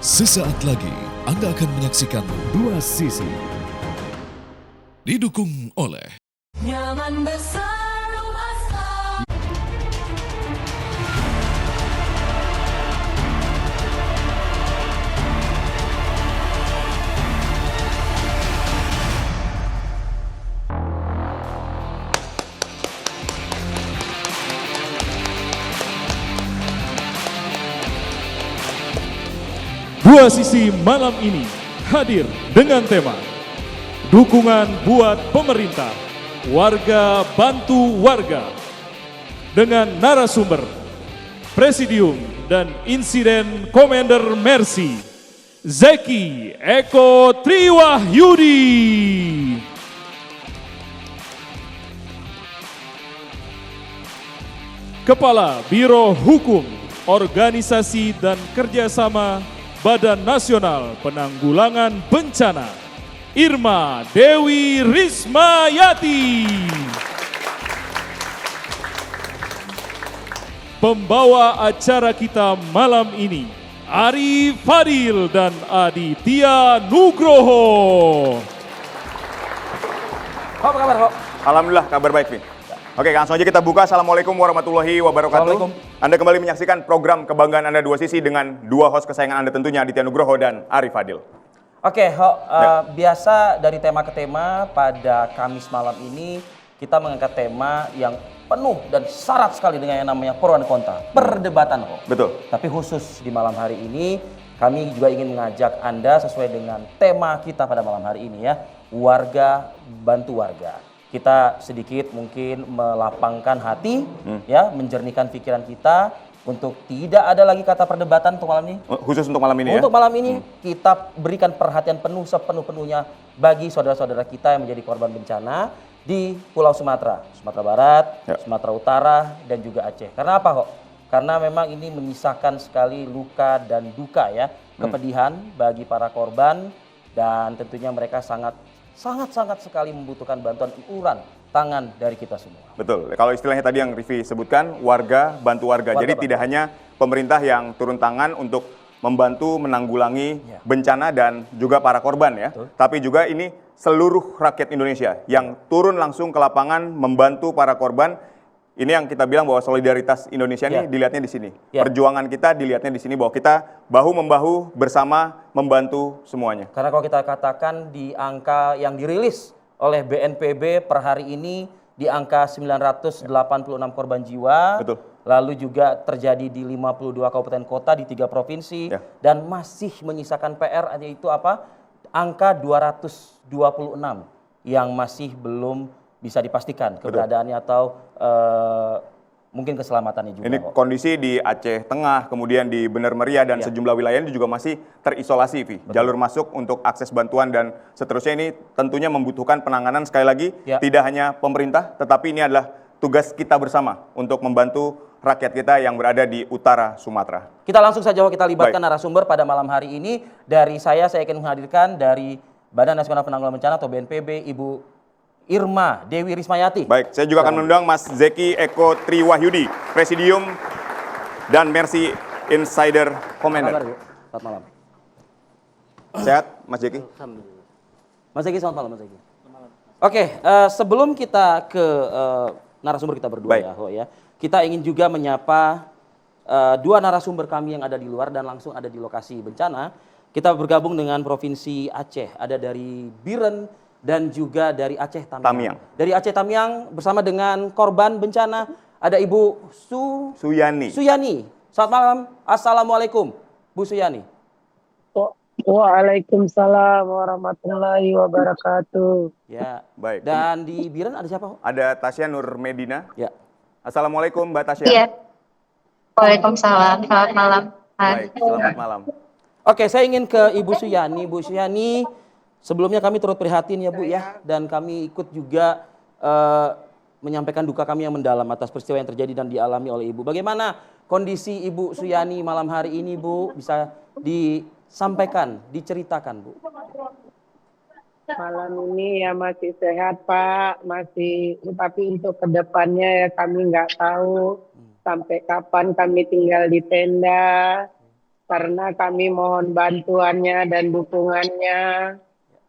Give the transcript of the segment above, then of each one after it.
Sesaat lagi Anda akan menyaksikan Dua Sisi. Didukung oleh Nyaman besar rumah sakit. Dua Sisi malam ini hadir dengan tema Dukungan buat pemerintah, warga bantu warga, dengan narasumber Presidium dan Insiden Commander Mercy Zeki Eko Triwahyudi, Kepala Biro Hukum, Organisasi dan Kerjasama Badan Nasional Penanggulangan Bencana, Irma Dewi Rismayati. Pembawa acara kita malam ini, Ari Fadil dan Aditya Nugroho. Apa kabar, Ho? Alhamdulillah, kabar baik, Vin. Oke, langsung aja kita buka. Assalamualaikum warahmatullahi wabarakatuh. Anda kembali menyaksikan program Kebanggaan Anda Dua Sisi dengan dua host kesayangan Anda tentunya, Aditya Nugroho dan Ari Fadil. Oke, Ho, biasa dari tema ke tema pada Kamis malam ini kita mengangkat tema yang penuh dan syarat sekali dengan yang namanya pro dan kontra, perdebatan, Ho. Betul. Tapi khusus di malam hari ini kami juga ingin mengajak Anda sesuai dengan tema kita pada malam hari ini ya, warga bantu warga. Kita sedikit mungkin melapangkan hati, ya, menjernihkan pikiran kita untuk tidak ada lagi kata perdebatan untuk malam ini. Khusus untuk malam ini Untuk malam ini kita berikan perhatian penuh sepenuh-penuhnya bagi saudara-saudara kita yang menjadi korban bencana di Pulau Sumatera, Sumatera Barat, Sumatera Utara, dan juga Aceh. Karena apa kok? Karena memang ini menyisakan sekali luka dan duka ya, kepedihan bagi para korban, dan tentunya mereka sangat sekali membutuhkan bantuan uluran tangan dari kita semua. Betul. Kalau istilahnya tadi yang Rivi sebutkan, warga bantu warga. Jadi tidak hanya pemerintah yang turun tangan untuk membantu menanggulangi bencana dan juga para korban ya. Betul. Tapi juga ini seluruh rakyat Indonesia yang turun langsung ke lapangan membantu para korban. Ini yang kita bilang bahwa solidaritas Indonesia ini dilihatnya di sini. Perjuangan kita dilihatnya di sini bahwa kita bahu-membahu bersama membantu semuanya. Karena kalau kita katakan di angka yang dirilis oleh BNPB per hari ini di angka 986 korban jiwa. Betul. Lalu juga terjadi di 52 kabupaten kota di 3 provinsi dan masih menyisakan PR, yaitu apa? Angka 226 yang masih belum bisa dipastikan keberadaannya atau mungkin keselamatannya juga. Ini kondisi di Aceh Tengah, kemudian di Bener Meriah dan sejumlah wilayah ini juga masih terisolasi, Vi. Jalur masuk untuk akses bantuan dan seterusnya ini tentunya membutuhkan penanganan sekali lagi tidak hanya pemerintah, tetapi ini adalah tugas kita bersama untuk membantu rakyat kita yang berada di utara Sumatera. Kita langsung saja kita libatkan narasumber pada malam hari ini. Dari saya akan menghadirkan dari Badan Nasional Penanggulangan Bencana atau BNPB, Ibu Irma Dewi Rismayati. Baik, saya juga akan mengundang Mas Zeki Eko Triwahyudi, Presidium dan Mercy Insider Commander. Selamat malam. Sehat, Mas Zeki? Mas Zeki, selamat malam, Mas Zeki. Oke, sebelum kita ke narasumber kita berdua ya, kita ingin juga menyapa dua narasumber kami yang ada di luar dan langsung ada di lokasi bencana. Kita bergabung dengan Provinsi Aceh, ada dari Biren dan juga dari Aceh Tamiang. Dari Aceh Tamiang bersama dengan korban bencana ada Ibu Suyani. Selamat malam, assalamualaikum, Bu Suyani. Waalaikumsalam warahmatullahi wabarakatuh. Ya, baik. Dan di Biren ada siapa? Ada Tasya Nur Medina. Ya. Assalamualaikum, Mbak Tasya. Iya. Waalaikumsalam. Selamat malam. Baik, selamat malam. Oke, saya ingin ke Ibu Suyani. Bu Suyani, sebelumnya kami turut prihatin ya Bu ya, dan kami ikut juga menyampaikan duka kami yang mendalam atas peristiwa yang terjadi dan dialami oleh Ibu. Bagaimana kondisi Ibu Suyani malam hari ini, Bu? Bisa disampaikan, diceritakan, Bu? Malam ini ya masih sehat Pak, masih, tapi untuk kedepannya ya kami nggak tahu sampai kapan kami tinggal di tenda. karena kami mohon bantuannya dan dukungannya.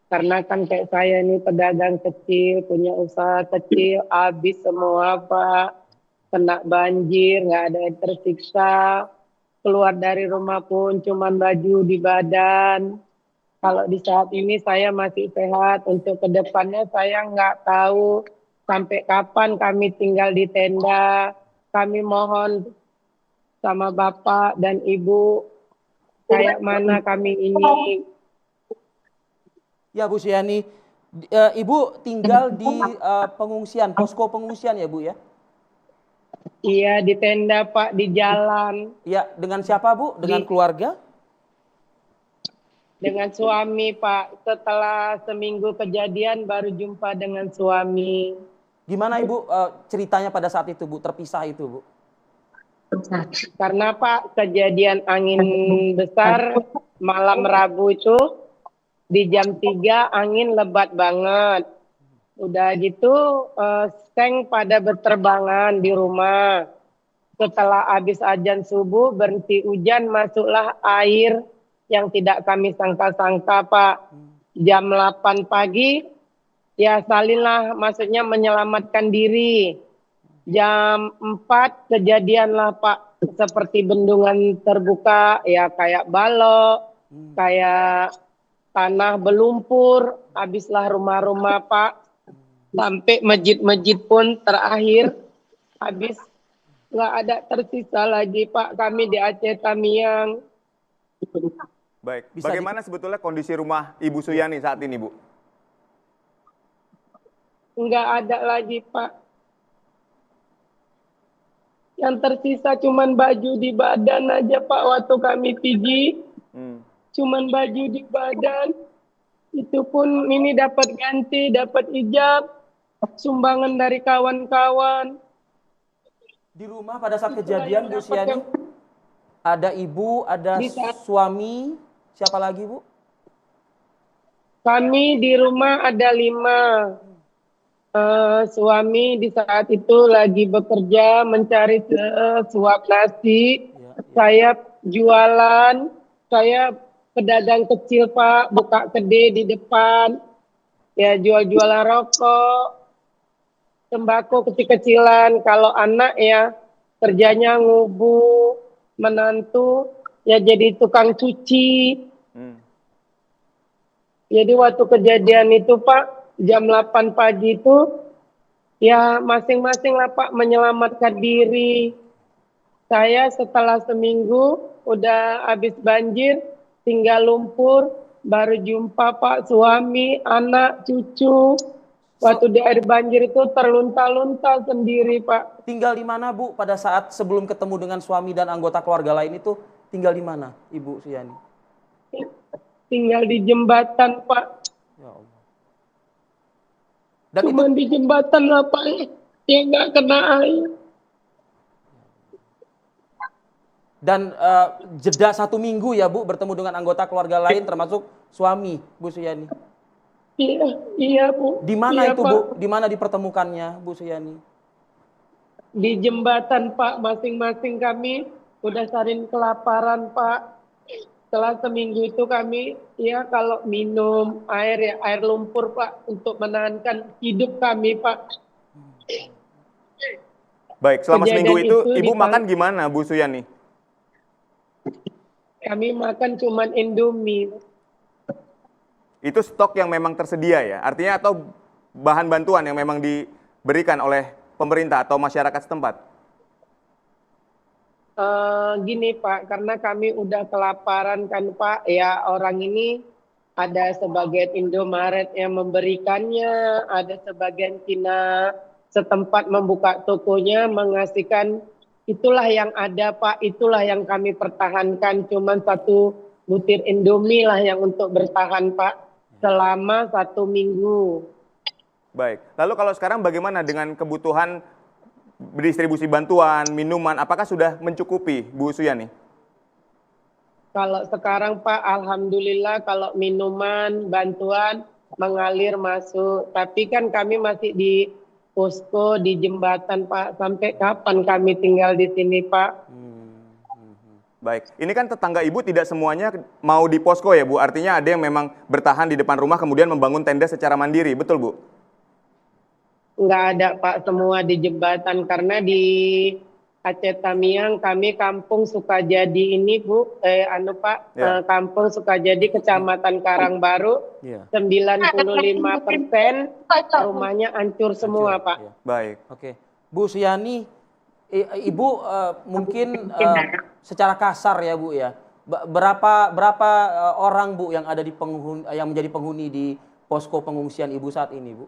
Karena kan kayak saya ini pedagang kecil, punya usaha kecil, habis semua Pak. Kena banjir, nggak ada yang tersiksa. Keluar dari rumah pun cuman baju di badan. Kalau di saat ini saya masih sehat, untuk kedepannya saya nggak tahu sampai kapan kami tinggal di tenda. Kami mohon sama Bapak dan Ibu, kayak mana kami ini. Ya Bu Suryani, Ibu tinggal di pengungsian, posko pengungsian ya Bu ya? Iya, di tenda Pak, di jalan. Ya, dengan siapa Bu? Dengan keluarga? Dengan suami Pak. Setelah seminggu kejadian baru jumpa dengan suami. Gimana Ibu ceritanya pada saat itu Bu, terpisah itu Bu? Karena Pak, kejadian angin besar malam Rabu itu di jam 3 angin lebat banget. Udah gitu seng pada berterbangan di rumah. Setelah habis azan subuh berhenti hujan, masuklah air yang tidak kami sangka-sangka Pak. Jam 8 pagi ya salinlah, maksudnya menyelamatkan diri. Jam 4 kejadianlah Pak, seperti bendungan terbuka ya, kayak balok, kayak tanah belumpur, habislah rumah-rumah Pak. Sampai masjid-masjid pun terakhir habis, nggak ada tersisa lagi Pak, kami di Aceh Tamiang. Baik, bagaimana sebetulnya kondisi rumah Ibu Suryani saat ini Bu? Nggak ada lagi Pak. Yang tersisa cuman baju di badan aja Pak, waktu kami pergi. Cuman baju di badan. Itu pun ini dapat ganti, dapat hijab, sumbangan dari kawan-kawan. Di rumah pada saat kejadian Bu Suryani, ada ibu, ada suami, siapa lagi Bu? Kami di rumah ada 5. Suami di saat itu lagi bekerja mencari suap nasi. Saya jualan, saya pedagang kecil Pak, buka kedai di depan. Ya jual-jualan rokok, sembako kecil-kecilan. Kalau anak ya kerjanya ngubu, menantu ya jadi tukang cuci. Jadi waktu kejadian itu Pak, jam 8 pagi itu ya masing-masing lah Pak menyelamatkan diri. Saya setelah seminggu udah habis banjir, tinggal lumpur, baru jumpa Pak suami, anak, cucu. Waktu di air banjir itu terlunta-lunta sendiri Pak. Tinggal di mana Bu pada saat sebelum ketemu dengan suami dan anggota keluarga lain itu, tinggal di mana Ibu Suryani? Tinggal di jembatan Pak. Ya Allah. Dan Cuman di jembatan lah Pak, ya nggak kena air. Dan jeda 1 minggu ya Bu bertemu dengan anggota keluarga lain termasuk suami Bu Suryani. Iya Bu. Di mana iya, itu Pak. Bu? Di mana dipertemukannya Bu Suryani? Di jembatan Pak, masing-masing kami udah saling kelaparan Pak. Setelah seminggu itu kami ya kalau minum air ya air lumpur Pak, untuk menahankan hidup kami Pak. Baik, selama Kejadian seminggu itu Ibu di makan gimana Bu Suryani? Kami makan cuman Indomie. Itu stok yang memang tersedia ya? Artinya atau bahan bantuan yang memang diberikan oleh pemerintah atau masyarakat setempat? Gini Pak, karena kami udah kelaparan kan Pak, ya orang ini ada sebagian Indomaret yang memberikannya, ada sebagian Cina setempat membuka tokonya, mengasihkan. Itulah yang ada Pak, itulah yang kami pertahankan, cuman 1 butir Indomie lah yang untuk bertahan Pak, selama 1 minggu. Baik, lalu kalau sekarang bagaimana dengan kebutuhan distribusi bantuan, minuman, apakah sudah mencukupi Bu Suryani? Kalau sekarang Pak, alhamdulillah kalau minuman, bantuan mengalir masuk. Tapi kan kami masih di posko, di jembatan Pak. Sampai kapan kami tinggal di sini Pak? Baik, ini kan tetangga Ibu tidak semuanya mau di posko ya Bu, artinya ada yang memang bertahan di depan rumah kemudian membangun tenda secara mandiri, betul Bu? Nggak ada Pak, semua di jembatan karena di Aceh Tamiang kami kampung Sukajadi ini Bu, Pak, Ya. kampung Sukajadi Kecamatan Karangbaru, Iya. 95% rumahnya hancur semua Pak. Iya. Baik. Oke, Bu Suyani, Ibu mungkin secara kasar ya Bu ya, berapa orang Bu yang ada di yang menjadi penghuni di posko pengungsian Ibu saat ini Bu?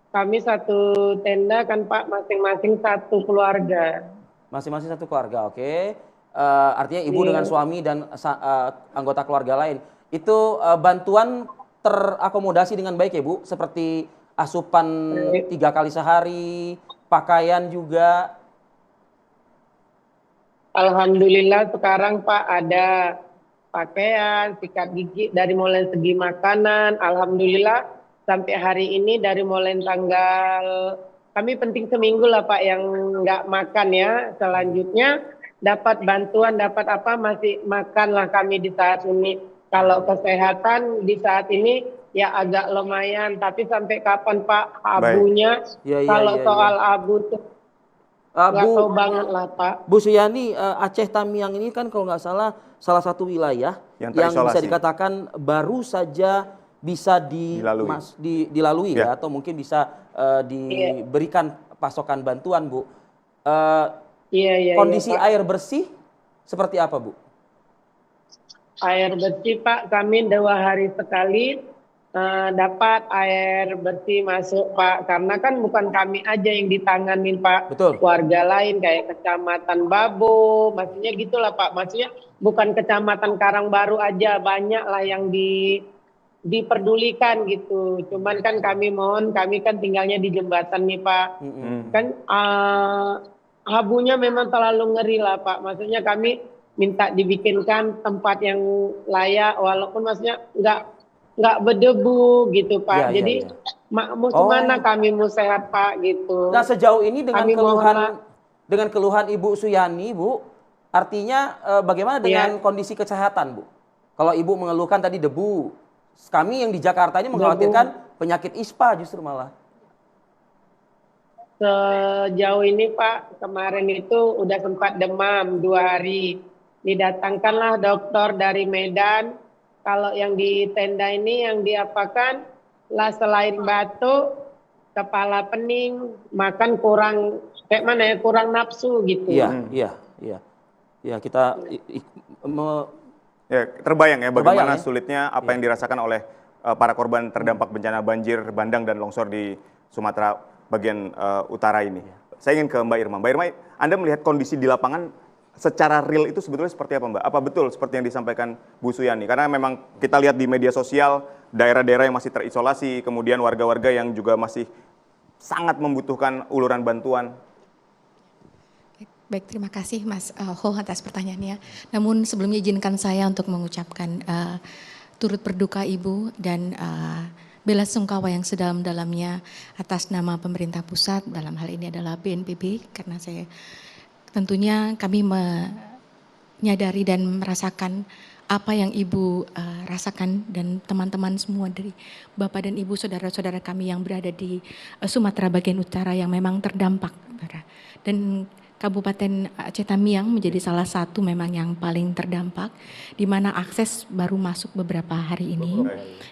Kami satu tenda kan Pak, masing-masing satu keluarga. Masing-masing satu keluarga, oke. Artinya Ibu Iya. dengan suami dan anggota keluarga lain. Itu bantuan terakomodasi dengan baik ya Bu? Seperti asupan 3 kali sehari, pakaian juga. Alhamdulillah sekarang Pak ada pakaian, sikat gigi dari mulai segi makanan. Alhamdulillah sampai hari ini dari mulai tanggal, kami penting seminggu lah Pak yang nggak makan ya. Selanjutnya dapat bantuan, dapat apa masih makan lah kami di saat ini. Kalau kesehatan di saat ini ya agak lumayan. Tapi sampai kapan Pak abunya? Iya, iya, Kalau iya, soal abu tuh nggak Bu, tahu banget lah Pak. Bu Suyani, Aceh Tamiang ini kan kalau nggak salah satu wilayah Yang yang bisa terisolasi. dikatakan baru saja bisa dilalui Ya. ya, atau mungkin bisa diberikan pasokan bantuan Bu. Iya, Kondisi Pak. air bersih seperti apa Bu? Air bersih Pak, kami 2 hari sekali dapat air bersih masuk Pak. Karena kan bukan kami aja yang ditanganin Pak. Betul. Warga lain kayak Kecamatan Babo, maksudnya gitulah Pak. Maksudnya bukan Kecamatan Karangbaru aja, banyak lah yang diperdulikan gitu. Cuman kan kami mohon, kami kan tinggalnya di jembatan nih Pak. Kan habunya memang terlalu ngeri lah Pak. Maksudnya kami minta dibikinkan tempat yang layak, walaupun maksudnya nggak berdebu gitu Pak. Ya, Jadi ya. mau kemana kami mau sehat Pak gitu. Nah sejauh ini dengan Kami keluhan Ibu Suyani Bu, artinya bagaimana dengan kondisi kesehatan Bu? Kalau Ibu mengeluhkan tadi debu, kami yang di Jakarta ini mengkhawatirkan penyakit ISPA justru malah. Sejauh ini Pak, kemarin itu udah sempat demam 2 hari. Didatangkanlah dokter dari Medan. Kalau yang di tenda ini yang diapakan lah selain batuk, kepala pening, makan kurang kayak mana ya, kurang nafsu gitu. Iya. Ya kita Ya, terbayang ya bagaimana ya. sulitnya apa yang dirasakan oleh para korban terdampak bencana banjir bandang dan longsor di Sumatera bagian utara ini. Saya ingin ke Mbak Irma. Mbak Irma, Anda melihat kondisi di lapangan secara real itu sebetulnya seperti apa Mbak? Apa betul seperti yang disampaikan Bu Suyani? Karena memang kita lihat di media sosial daerah-daerah yang masih terisolasi, kemudian warga-warga yang juga masih sangat membutuhkan uluran bantuan. Baik, terima kasih Mas Ho atas pertanyaannya. Namun sebelumnya izinkan saya untuk mengucapkan turut berduka Ibu dan bela sungkawa yang sedalam-dalamnya atas nama pemerintah pusat, dalam hal ini adalah BNPB, karena tentunya kami menyadari dan merasakan apa yang Ibu rasakan dan teman-teman semua dari Bapak dan Ibu, saudara-saudara kami yang berada di Sumatera bagian utara yang memang terdampak. Dan Kabupaten Aceh Tamiang menjadi salah satu memang yang paling terdampak, di mana akses baru masuk beberapa hari ini.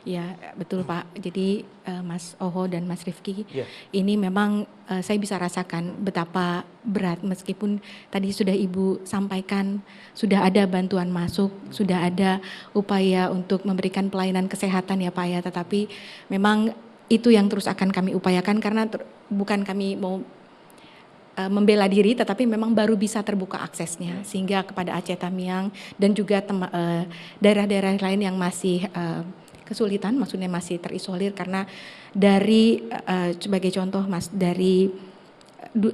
Ya betul Pak. Jadi Mas Oho dan Mas Rifki, ini memang saya bisa rasakan betapa berat, meskipun tadi sudah Ibu sampaikan sudah ada bantuan masuk, sudah ada upaya untuk memberikan pelayanan kesehatan ya Pak ya. Tetapi memang itu yang terus akan kami upayakan, karena bukan kami mau membela diri, tetapi memang baru bisa terbuka aksesnya sehingga kepada Aceh Tamiang dan juga daerah-daerah lain yang masih kesulitan, maksudnya masih terisolir, karena dari sebagai contoh Mas, dari 18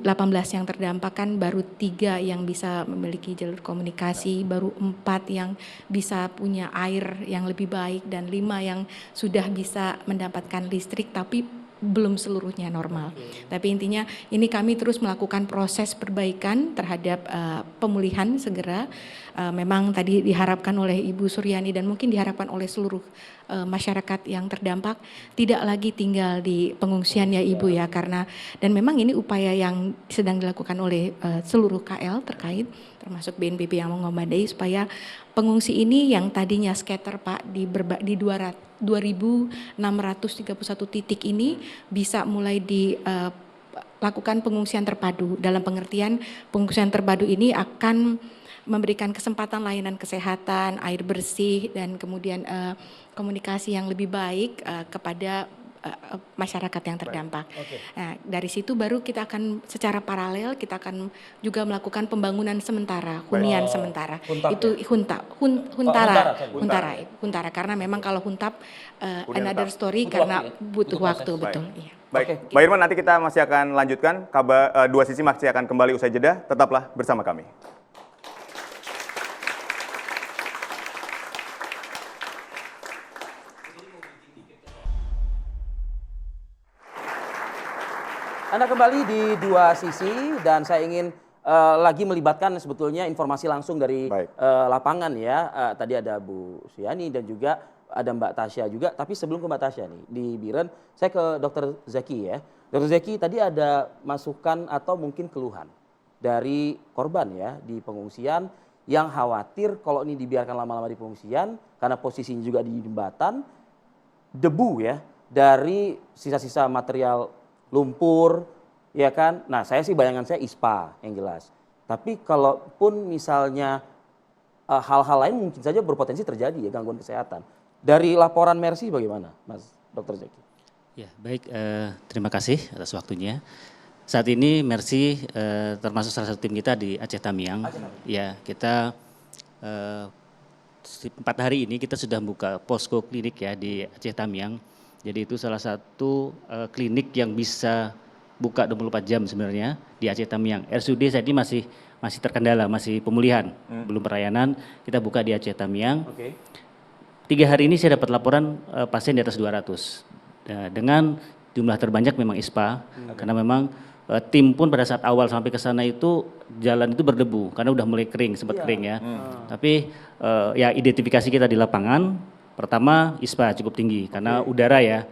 yang terdampak kan baru 3 yang bisa memiliki jalur komunikasi, baru 4 yang bisa punya air yang lebih baik, dan 5 yang sudah bisa mendapatkan listrik, tapi belum seluruhnya normal. Tapi intinya ini kami terus melakukan proses perbaikan terhadap pemulihan segera. Memang tadi diharapkan oleh Ibu Suryani dan mungkin diharapkan oleh seluruh masyarakat yang terdampak tidak lagi tinggal di pengungsian ya Ibu ya, karena dan memang ini upaya yang sedang dilakukan oleh seluruh KL terkait termasuk BNPB yang mengombadai supaya pengungsi ini yang tadinya scatter Pak di 2.631 titik ini bisa mulai dilakukan pengungsian terpadu. Dalam pengertian pengungsian terpadu ini akan memberikan kesempatan layanan kesehatan, air bersih dan kemudian komunikasi yang lebih baik kepada masyarakat yang terdampak. Nah, dari situ baru kita akan secara paralel kita akan juga melakukan pembangunan sementara, hunian sementara. Itu huntara karena memang kalau huntap another story karena butuh waktu betul. Iya. Baik, Mbak Irma nanti kita masih akan lanjutkan, dua sisi masih akan kembali usai jeda, tetaplah bersama kami. Anda kembali di dua sisi dan saya ingin lagi melibatkan sebetulnya informasi langsung dari lapangan ya. Tadi ada Bu Suryani dan juga ada Mbak Tasya juga. Tapi sebelum ke Mbak Tasya nih di Biren, saya ke Dr. Zaki ya. Dr. Zaki tadi ada masukan atau mungkin keluhan dari korban ya di pengungsian yang khawatir kalau ini dibiarkan lama-lama di pengungsian karena posisinya juga di jembatan, debu ya dari sisa-sisa material lumpur, ya kan? Nah, saya sih bayangan saya ISPA yang jelas. Tapi kalaupun misalnya hal-hal lain mungkin saja berpotensi terjadi ya gangguan kesehatan. Dari laporan Mercy bagaimana, Mas Dr. Zaki? Ya, baik. Terima kasih atas waktunya. Saat ini Mercy termasuk salah satu tim kita di Aceh Tamiang. Ya, kita 4 hari ini kita sudah buka posko klinik ya di Aceh Tamiang. Jadi itu salah satu klinik yang bisa buka 24 jam sebenarnya di Aceh Tamiang. RSUD saat ini masih terkendala, masih pemulihan, belum pelayanan. Kita buka di Aceh Tamiang. 3 hari ini saya dapat laporan pasien di atas 200. Dengan jumlah terbanyak memang ISPA, karena memang tim pun pada saat awal sampai ke sana itu jalan itu berdebu karena udah mulai kering, sempat kering ya. Tapi ya identifikasi kita di lapangan. Pertama ISPA cukup tinggi karena udara ya.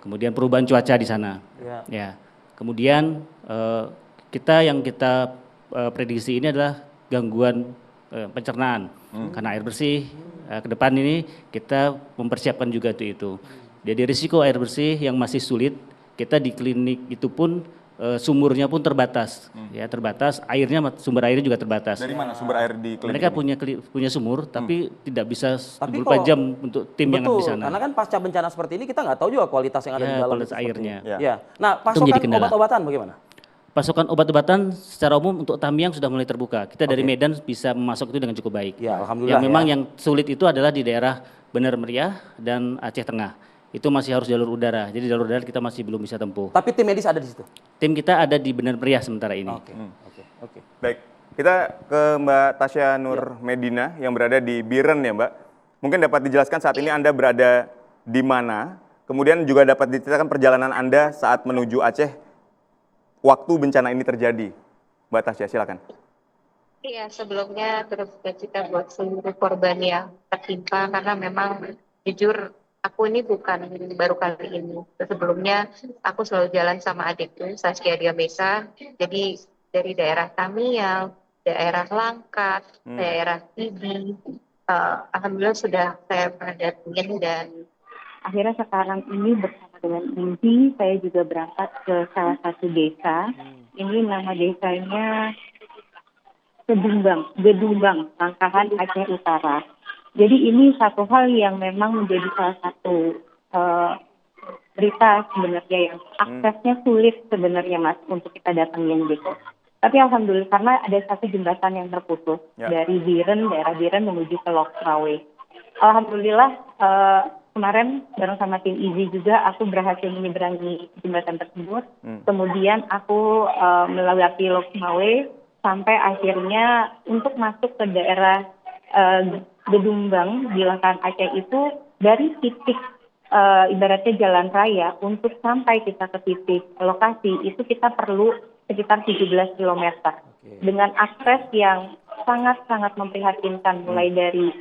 Kemudian perubahan cuaca di sana. Ya. Kemudian kita prediksi ini adalah gangguan pencernaan karena air bersih. Ke depan ini kita mempersiapkan juga itu. Jadi risiko air bersih yang masih sulit, kita di klinik itu pun sumurnya pun terbatas, ya terbatas. Sumber airnya juga terbatas. Dari mana sumber air di klinik? Mereka punya sumur, tapi tidak bisa 24 jam untuk tim yang ada di sana. Karena kan pasca bencana seperti ini kita nggak tahu juga kualitas yang ada di dalam. Kualitas airnya. Ya. Nah, pasokan obat-obatan bagaimana? Pasokan obat-obatan secara umum untuk Tamiang sudah mulai terbuka. Kita dari Medan bisa masuk itu dengan cukup baik. Ya, alhamdulillah. Yang memang yang sulit itu adalah di daerah Bener Meriah dan Aceh Tengah. Itu masih harus jalur udara. Jadi jalur udara kita masih belum bisa tempuh. Tapi tim medis ada di situ? Tim kita ada di Bener Meriah sementara ini. Oke. Baik, kita ke Mbak Tasya Nur Medina yang berada di Biren ya Mbak. Mungkin dapat dijelaskan saat ini Anda berada di mana? Kemudian juga dapat diceritakan perjalanan Anda saat menuju Aceh waktu bencana ini terjadi. Mbak Tasya, silakan. Iya, sebelumnya terus kita buat seluruh korban yang tertimpa karena memang jujur aku ini bukan baru kali ini. Sebelumnya aku selalu jalan sama adikku, Saskia Diamesa. Jadi dari daerah Tamiang, daerah Langkat, daerah Tibi, alhamdulillah sudah saya pernah datengin dan akhirnya sekarang ini bersama dengan Inti, saya juga berangkat ke salah satu desa. Ini nama desanya Gedumbang, Langkahan Aceh Utara. Jadi ini satu hal yang memang menjadi salah satu berita sebenarnya yang aksesnya sulit sebenarnya Mas untuk kita datangin gitu. Tapi alhamdulillah karena ada satu jembatan yang terputus dari daerah Biren menuju ke Lokmawe. Alhamdulillah kemarin bareng sama tim Izi juga aku berhasil menyeberangi jembatan tersebut. Kemudian aku melewati Lokmawe sampai akhirnya untuk masuk ke daerah Gedumbang di Langkahan Aceh itu dari titik ibaratnya jalan raya untuk sampai kita ke titik lokasi itu kita perlu sekitar 17 kilometer dengan akses yang sangat-sangat memprihatinkan mulai dari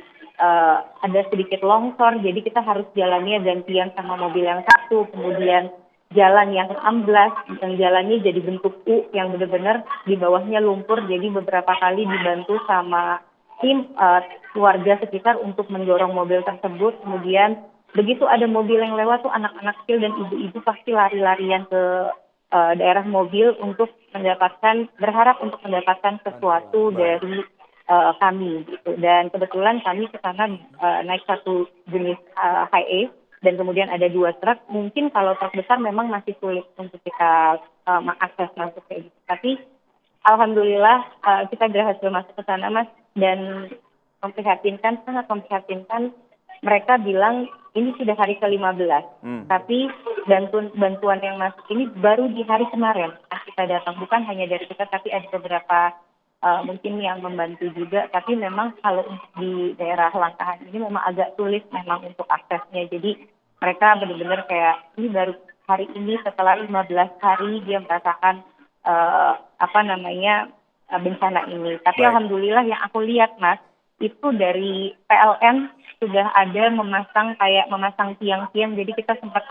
ada sedikit longsor, jadi kita harus jalannya gantian sama mobil yang satu, kemudian jalan yang amblas, yang jalannya jadi bentuk U yang benar-benar di bawahnya lumpur, jadi beberapa kali dibantu sama tim keluarga sekitar untuk mendorong mobil tersebut, kemudian begitu ada mobil yang lewat tuh anak-anak kecil dan ibu-ibu pasti lari-larian ke daerah mobil untuk berharap untuk mendapatkan sesuatu dari kami gitu. Dan kebetulan kami ke sana naik satu jenis HE dan kemudian ada 2 truk. Mungkin kalau truk besar memang masih sulit untuk kita mengakses masuk kayak gitu. Tapi alhamdulillah kita berhasil masuk ke sana, Mas, dan memprihatinkan, sangat memprihatinkan. Mereka bilang ini sudah hari ke-15, tapi bantuan yang masuk ini baru di hari kemarin kita datang. Bukan hanya dari kita, tapi ada beberapa mungkin yang membantu juga, tapi memang kalau di daerah Langkahan ini memang agak sulit memang untuk aksesnya. Jadi mereka benar-benar kayak ini baru hari ini setelah 15 hari dia merasakan bencana ini. Tapi alhamdulillah yang aku lihat, Mas, itu dari PLN sudah ada memasang tiang-tiang. Jadi kita sempat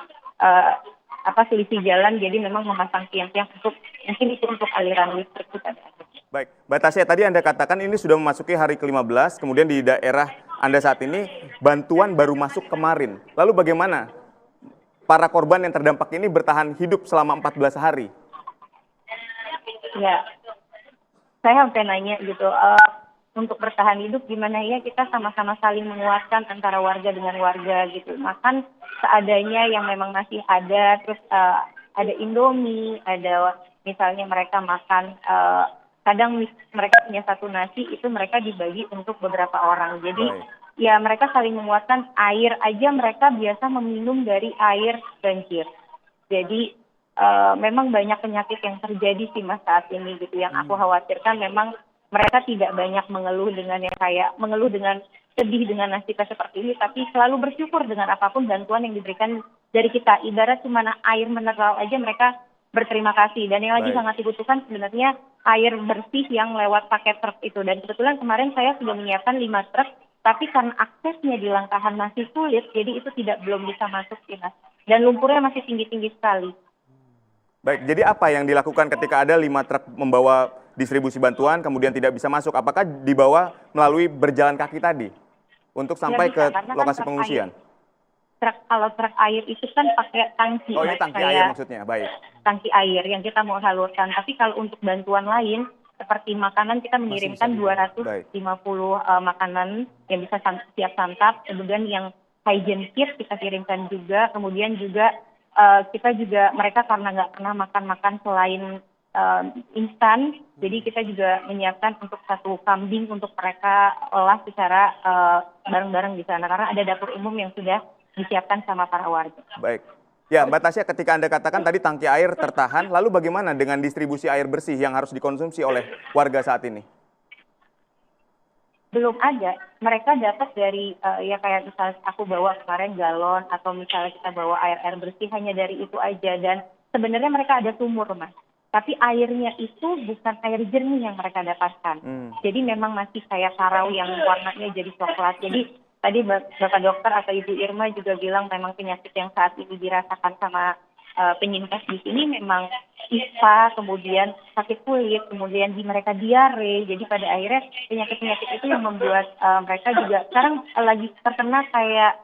selisih jalan, jadi memang memasang tiang-tiang untuk mungkin itu untuk aliran listrik kita. Baik, Mbak Tasya, tadi Anda katakan ini sudah memasuki hari ke-15, kemudian di daerah Anda saat ini bantuan baru masuk kemarin. Lalu bagaimana para korban yang terdampak ini bertahan hidup selama 14 hari? Ya, saya sampai nanya gitu, untuk bertahan hidup gimana ya, kita sama-sama saling menguatkan antara warga dengan warga gitu. Makan seadanya yang memang masih ada, terus ada Indomie, ada misalnya mereka makan kadang mereka punya satu nasi, itu mereka dibagi untuk beberapa orang. Jadi ya mereka saling menguatkan. Air aja mereka biasa meminum dari air banjir. Jadi memang banyak penyakit yang terjadi sih, Mas, saat ini gitu. Yang aku khawatirkan memang mereka tidak banyak mengeluh dengan sedih dengan nasibnya seperti ini, tapi selalu bersyukur dengan apapun bantuan yang diberikan dari kita. Ibarat cuma air mineral aja mereka berterima kasih. Dan yang lagi sangat dibutuhkan sebenarnya air bersih yang lewat paket truk itu. Dan kebetulan kemarin saya sudah menyiapkan 5 truk, tapi karena aksesnya di Langkahan masih sulit, jadi itu belum bisa masuk, Mas. Dan lumpurnya masih tinggi-tinggi sekali. Baik, jadi apa yang dilakukan ketika ada 5 truk membawa distribusi bantuan kemudian tidak bisa masuk? Apakah dibawa melalui berjalan kaki tadi untuk sampai ke lokasi pengungsian? Kalau truk air itu kan pakai tangki. Oh, ini tangki air maksudnya, baik. Tangki air yang kita mau salurkan. Tapi kalau untuk bantuan lain, seperti makanan, kita mengirimkan 250 makanan yang bisa siap santap. Kemudian yang hygiene kit kita kirimkan juga. Kemudian juga kita juga, mereka karena nggak pernah makan selain instan, jadi kita juga menyiapkan untuk satu kambing untuk mereka olah secara bareng-bareng di sana. Karena ada dapur umum yang sudah disiapkan sama para warga. Baik. Ya, Mbak Tasya, ketika Anda katakan tadi tangki air tertahan, lalu bagaimana dengan distribusi air bersih yang harus dikonsumsi oleh warga saat ini? Belum ada. Mereka dapat dari, ya kayak misalnya aku bawa kemarin galon, atau misalnya kita bawa air bersih, hanya dari itu aja. Dan sebenarnya mereka ada sumur, Mas. Tapi airnya itu bukan air jernih yang mereka dapatkan. Jadi memang masih kayak karau yang warnanya jadi coklat. Jadi tadi Bapak Dokter atau Ibu Irma juga bilang memang penyakit yang saat ini dirasakan sama penyintas di sini memang ispa, kemudian sakit kulit, kemudian mereka diare. Jadi pada akhirnya penyakit-penyakit itu yang membuat mereka juga sekarang lagi terkena kayak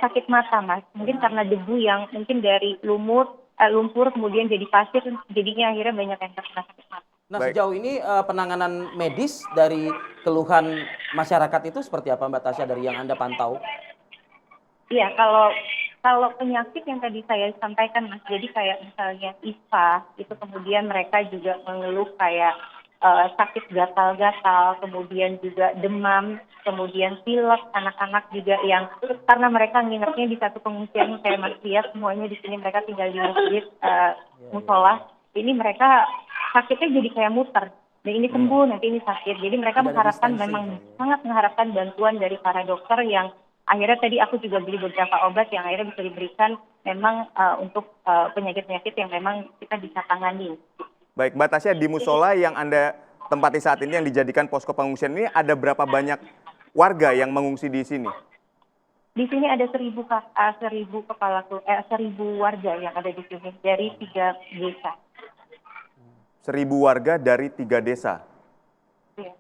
sakit mata, Mas. Mungkin karena debu yang mungkin dari lumpur kemudian jadi pasir, jadinya akhirnya banyak yang terkena sakit mata. Nah, sejauh ini penanganan medis dari keluhan masyarakat itu seperti apa, Mbak Tasya, dari yang Anda pantau? Iya, kalau penyakit yang tadi saya sampaikan, Mas, jadi kayak misalnya ispa, itu kemudian mereka juga mengeluh kayak sakit gatal-gatal, kemudian juga demam, kemudian pilek, anak-anak juga yang karena mereka nginepnya di satu pengungsian kayak Mas lihat semuanya di sini mereka tinggal di masjid musola. Ini mereka sakitnya jadi kayak muter. Dan ini sembuh, nanti ini sakit. Jadi mereka mengharapkan, memang sangat mengharapkan bantuan dari para dokter yang akhirnya tadi aku juga beli beberapa obat yang akhirnya bisa diberikan memang untuk penyakit-penyakit yang memang kita bisa tangani. Baik, Mbak Tasya, di musola yang Anda tempati saat ini yang dijadikan posko pengungsian ini ada berapa banyak warga yang mengungsi di sini? Di sini ada 1.000 warga yang ada di sini dari 3 desa. 1.000 warga dari 3 desa. Iya.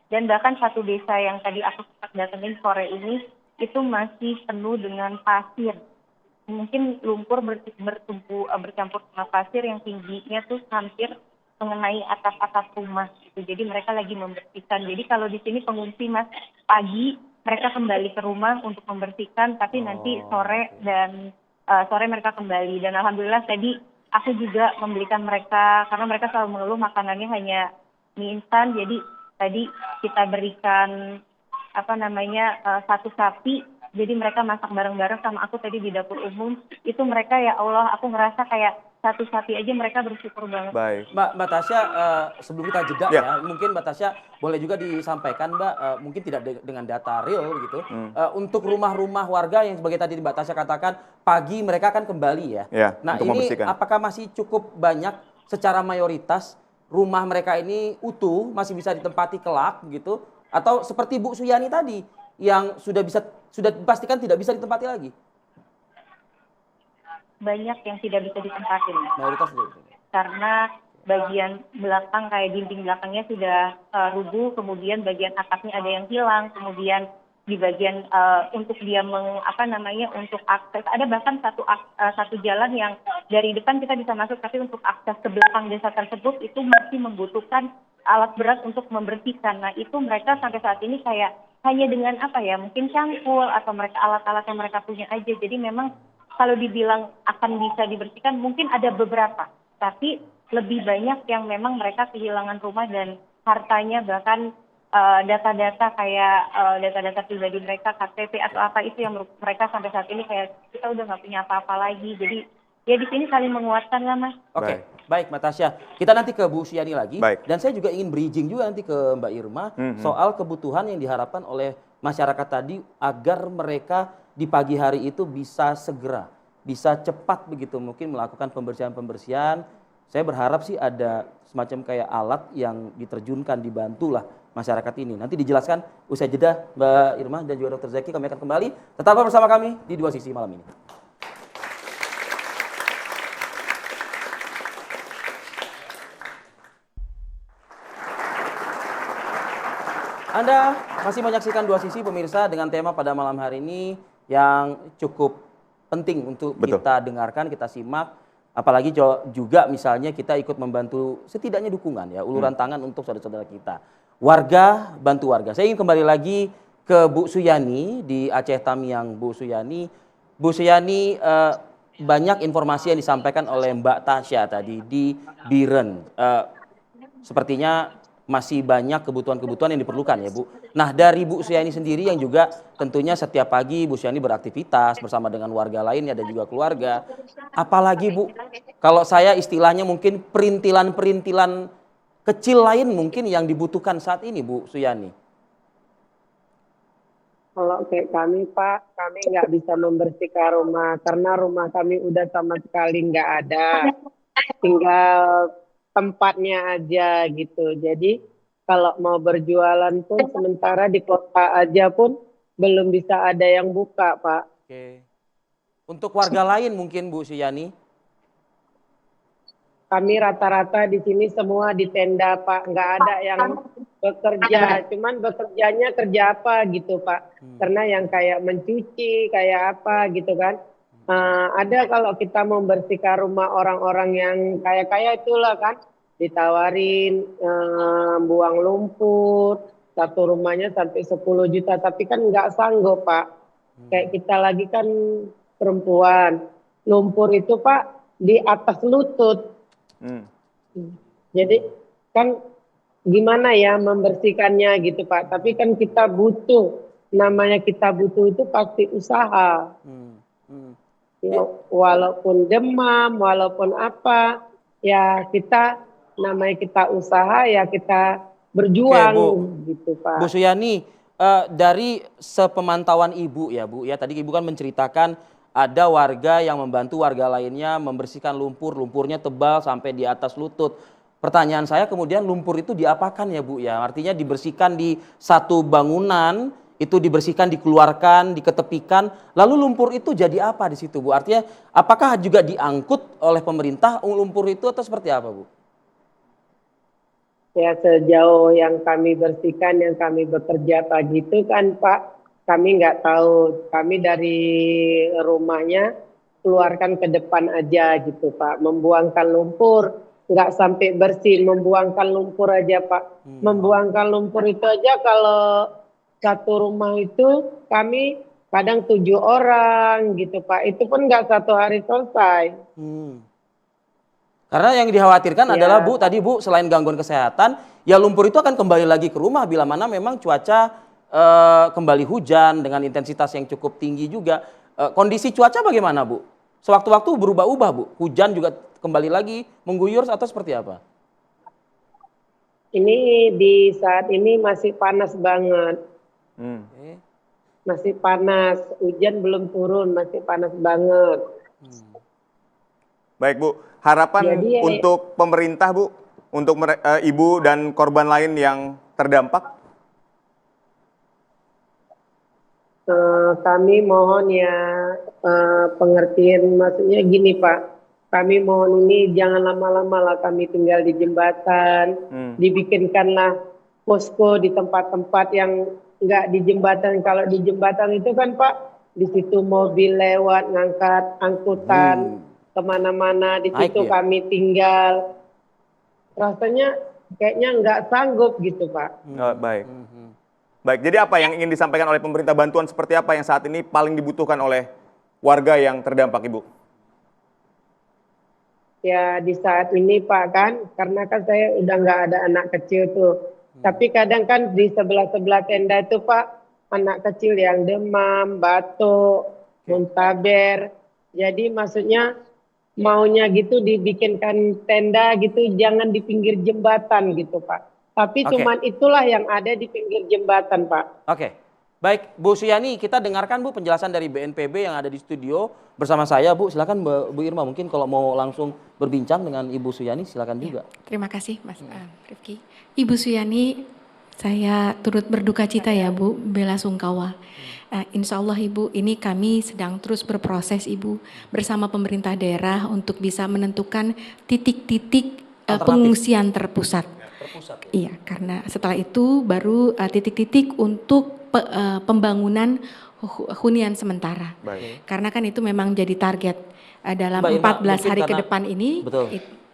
Dan bahkan satu desa yang tadi aku sempat datengin sore ini itu masih penuh dengan pasir. Mungkin lumpur bercampur sama pasir yang tingginya tuh hampir mengenai atap-atap rumah. Gitu. Jadi mereka lagi membersihkan. Jadi kalau di sini pengungsi Mas, pagi mereka kembali ke rumah untuk membersihkan, tapi nanti sore mereka kembali. Dan alhamdulillah tadi aku juga membelikan mereka, karena mereka selalu mengeluh makanannya hanya mie instan. Jadi tadi kita berikan satu sapi. Jadi mereka masak bareng-bareng sama aku tadi di dapur umum. Itu mereka ya Allah, aku ngerasa kayak satu sapi aja mereka bersyukur banget. Baik. Mbak Tasya, sebelum kita jeda ya, mungkin Mbak Tasya boleh juga disampaikan Mbak, mungkin tidak dengan data real gitu, untuk rumah-rumah warga yang sebagai tadi Mbak Tasya katakan, pagi mereka akan kembali ya. Nah ini apakah masih cukup banyak secara mayoritas rumah mereka ini utuh, masih bisa ditempati kelak gitu, atau seperti Bu Suyani tadi, yang sudah dipastikan tidak bisa ditempati lagi? Banyak yang tidak bisa ditempatin. Mayoritas itu. Karena bagian belakang kayak dinding belakangnya sudah rubuh, kemudian bagian atapnya ada yang hilang, kemudian di bagian untuk dia untuk akses ada bahkan satu jalan yang dari depan kita bisa masuk, tapi untuk akses ke belakang desa tersebut itu masih membutuhkan alat berat untuk membersihkan. Nah itu mereka sampai saat ini kayak hanya dengan mungkin cangkul atau mereka alat-alat yang mereka punya aja. Jadi memang kalau dibilang akan bisa dibersihkan mungkin ada beberapa, tapi lebih banyak yang memang mereka kehilangan rumah dan hartanya, bahkan data-data kayak data-data pribadi mereka, KTP atau apa itu yang mereka sampai saat ini kayak kita udah nggak punya apa-apa lagi. Jadi ya di sini saling menguatkan lah Mas. Oke, baik Mbak Tasya. Kita nanti ke Bu Suyani lagi. Baik. Dan saya juga ingin bridging juga nanti ke Mbak Irma soal kebutuhan yang diharapkan oleh masyarakat tadi agar mereka di pagi hari itu bisa segera, bisa cepat begitu mungkin melakukan pembersihan-pembersihan. Saya berharap sih ada semacam kayak alat yang diterjunkan, dibantulah masyarakat ini. Nanti dijelaskan usai jeda Mbak Irma dan juga Dr. Zaki. Kami akan kembali. Tetaplah bersama kami di Dua Sisi malam ini. Anda masih menyaksikan Dua Sisi pemirsa dengan tema pada malam hari ini yang cukup penting untuk kita dengarkan, kita simak. Apalagi juga misalnya kita ikut membantu setidaknya dukungan ya, uluran tangan untuk saudara-saudara kita. Warga, bantu warga. Saya ingin kembali lagi ke Bu Suyani di Aceh Tamiang. Bu Suyani, banyak informasi yang disampaikan oleh Mbak Tasya tadi di Biren. Sepertinya masih banyak kebutuhan-kebutuhan yang diperlukan ya Bu. Nah dari Bu Suyani sendiri yang juga tentunya setiap pagi Bu Suyani beraktivitas bersama dengan warga lainnya dan juga keluarga. Apalagi Bu, kalau saya istilahnya mungkin perintilan-perintilan kecil lain mungkin yang dibutuhkan saat ini Bu Suyani. Kalau kayak kami Pak, kami nggak bisa membersihkan rumah karena rumah kami udah sama sekali nggak ada. Tinggal tempatnya aja gitu. Jadi kalau mau berjualan pun sementara di kota aja pun belum bisa ada yang buka Pak. Oke. Untuk warga lain mungkin Bu Suyani? Kami rata-rata di sini semua di tenda Pak. Nggak ada yang bekerja. Cuman bekerjanya kerja apa gitu Pak. Karena yang kayak mencuci, kayak apa gitu kan. Ada kalau kita membersihkan rumah orang-orang yang kaya-kaya itulah kan, ditawarin buang lumpur, satu rumahnya sampai 10 juta, tapi kan nggak sanggup Pak. Kayak kita lagi kan perempuan, lumpur itu Pak di atas lutut. Jadi kan gimana ya membersihkannya gitu Pak, tapi kan kita butuh, namanya kita butuh itu pasti usaha. Ya, walaupun demam, walaupun apa, ya kita namanya kita usaha ya kita berjuang. Oke, Bu. Gitu Pak. Bu Suyani, dari sepemantauan Ibu ya Bu, ya tadi Ibu kan menceritakan ada warga yang membantu warga lainnya membersihkan lumpur, lumpurnya tebal sampai di atas lutut. Pertanyaan saya kemudian lumpur itu diapakan ya Bu ya? Artinya dibersihkan di satu bangunan, itu dibersihkan, dikeluarkan, diketepikan, lalu lumpur itu jadi apa di situ Bu? Artinya apakah juga diangkut oleh pemerintah lumpur itu atau seperti apa Bu? Ya sejauh yang kami bersihkan, yang kami bekerja pagi itu kan Pak, kami nggak tahu. Kami dari rumahnya keluarkan ke depan aja gitu Pak. Membuangkan lumpur, nggak sampai bersih, membuangkan lumpur aja Pak. Membuangkan lumpur itu aja kalau satu rumah itu kami kadang 7 orang gitu Pak. Itu pun nggak satu hari selesai. Karena yang dikhawatirkan adalah Bu, tadi Bu selain gangguan kesehatan, ya lumpur itu akan kembali lagi ke rumah bila mana memang cuaca kembali hujan dengan intensitas yang cukup tinggi juga. Kondisi cuaca bagaimana Bu? Sewaktu-waktu berubah-ubah Bu, hujan juga kembali lagi mengguyur atau seperti apa? Ini di saat ini masih panas banget. Masih panas, hujan belum turun, masih panas banget. Baik Bu, harapan Jadi, untuk pemerintah Bu, untuk Ibu dan korban lain yang terdampak? Kami mohon ya pengertian, maksudnya gini Pak, kami mohon ini jangan lama-lama lah kami tinggal di jembatan, dibikinkanlah posko di tempat-tempat yang nggak di jembatan. Kalau di jembatan itu kan Pak, di situ mobil lewat ngangkat angkutan kemana-mana, di situ ya? kami tinggal. Rasanya kayaknya nggak sanggup gitu Pak. Baik. Baik, jadi apa yang ingin disampaikan oleh pemerintah, bantuan seperti apa yang saat ini paling dibutuhkan oleh warga yang terdampak Ibu? Ya di saat ini Pak kan, karena kan saya udah nggak ada anak kecil tuh. Tapi kadang kan di sebelah-sebelah tenda itu Pak, anak kecil yang demam, batuk, muntaber. Jadi maksudnya maunya gitu dibikinkan tenda gitu, jangan di pinggir jembatan gitu Pak. Tapi cuman itulah yang ada di pinggir jembatan Pak. Oke, baik Bu Suyani, kita dengarkan Bu penjelasan dari BNPB yang ada di studio bersama saya Bu. Silakan Bu Irma, mungkin kalau mau langsung berbincang dengan Ibu Suyani silakan juga. Terima kasih Mas Rifki. Ibu Suyani, saya turut berduka cita ya Bu, bela sungkawa. Insya Allah Ibu, ini kami sedang terus berproses Ibu bersama pemerintah daerah untuk bisa menentukan titik-titik pengungsian terpusat. Iya, karena setelah itu baru titik-titik untuk pembangunan hunian sementara. Karena kan itu memang jadi target dalam Mbak 14 hari ke karena- depan ini. Betul.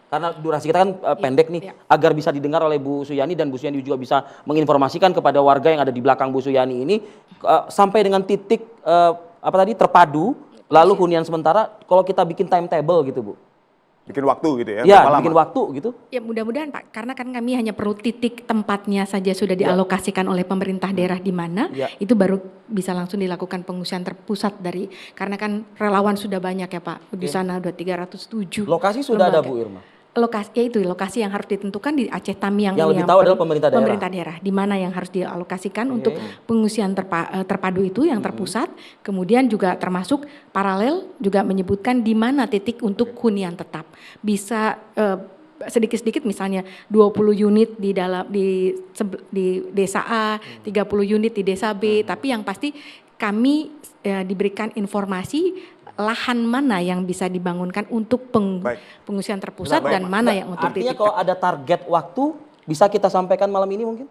Karena durasi kita kan pendek nih, agar bisa didengar oleh Bu Suyani dan Bu Suyani juga bisa menginformasikan kepada warga yang ada di belakang Bu Suyani ini sampai dengan titik terpadu, lalu hunian sementara. Kalau kita bikin timetable gitu Bu. Bikin waktu gitu ya? Ya, berapa bikin lama? waktu gitu. Ya mudah-mudahan Pak, karena kan kami hanya perlu titik tempatnya saja sudah dialokasikan oleh pemerintah daerah di mana, itu baru bisa langsung dilakukan pengungsian terpusat dari, karena kan relawan sudah banyak ya Pak, di sana udah 307. Lokasi sudah ada lembaga. Bu Irma? Lokasi yang harus ditentukan di Aceh Tamiang. Yang lebih tahu adalah pemerintah daerah. Pemerintah daerah, di mana yang harus dialokasikan untuk pengungsian terpadu itu yang terpusat, kemudian juga termasuk paralel juga menyebutkan di mana titik untuk hunian tetap. Bisa sedikit-sedikit misalnya 20 unit di desa A, 30 unit di desa B, tapi yang pasti kami diberikan informasi lahan mana yang bisa dibangunkan untuk pengungsian terpusat dan mana yang untuk Artinya titik. kalau ada target waktu bisa kita sampaikan malam ini mungkin?